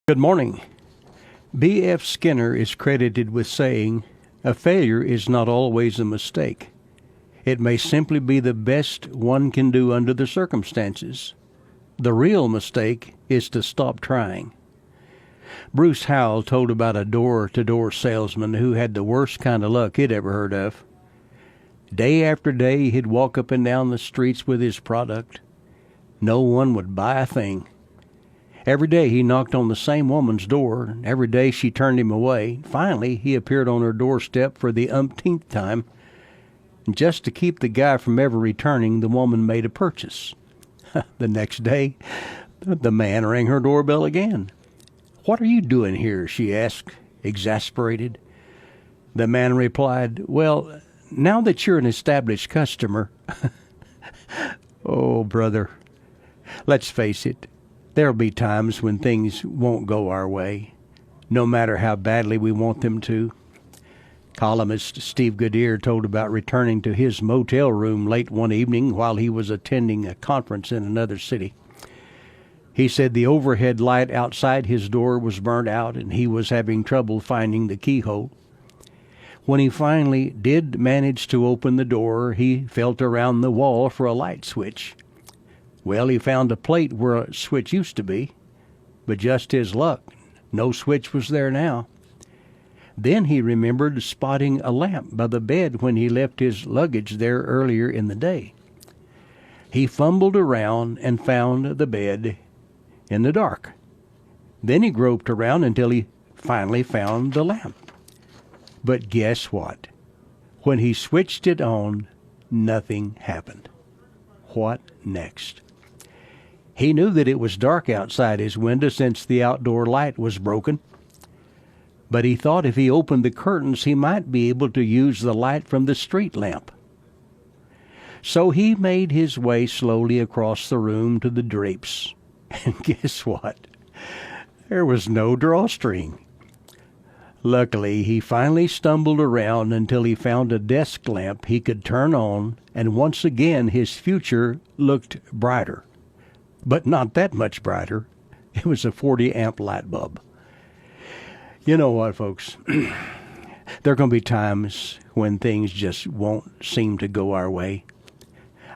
Good morning. B.F. Skinner is credited with saying, "A failure is not always a mistake. It may simply be the best one can do under the circumstances. The real mistake is to stop trying." Bruce Howell told about a door-to-door salesman who had the worst kind of luck he'd ever heard of. Day after day, he'd walk up and down the streets with his product. No one would buy a thing. Every day he knocked on the same woman's door. Every day she turned him away. Finally, he appeared on her doorstep for the umpteenth time. And just to keep the guy from ever returning, the woman made a purchase. The next day, the man rang her doorbell again. "What are you doing here?" she asked, exasperated. The man replied, "Well, now that you're an established customer..." Oh, brother, let's face it. There'll be times when things won't go our way, no matter how badly we want them to. Columnist Steve Goodyear told about returning to his motel room late one evening while he was attending a conference in another city. He said the overhead light outside his door was burnt out and he was having trouble finding the keyhole. When he finally did manage to open the door, he felt around the wall for a light switch. Well, he found a plate where a switch used to be, but just his luck, no switch was there now. Then he remembered spotting a lamp by the bed when he left his luggage there earlier in the day. He fumbled around and found the bed in the dark. Then he groped around until he finally found the lamp. But guess what? When he switched it on, nothing happened. What next? He knew that it was dark outside his window since the outdoor light was broken. But he thought if he opened the curtains, he might be able to use the light from the street lamp. So he made his way slowly across the room to the drapes. And guess what? There was no drawstring. Luckily, he finally stumbled around until he found a desk lamp he could turn on, and once again his future looked brighter. But not that much brighter. It was a 40-amp light bulb. You know what, folks? There are going to be times when things just won't seem to go our way.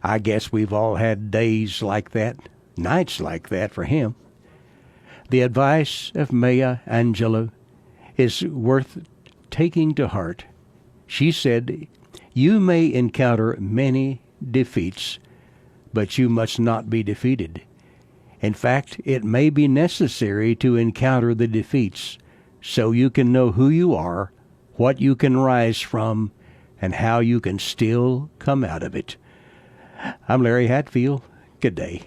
I guess we've all had days like that, nights like that for him. The advice of Maya Angelou is worth taking to heart. She said, "You may encounter many defeats, but you must not be defeated. In fact, it may be necessary to encounter the defeats so you can know who you are, what you can rise from, and how you can still come out of it." I'm Larry Hatfield. Good day.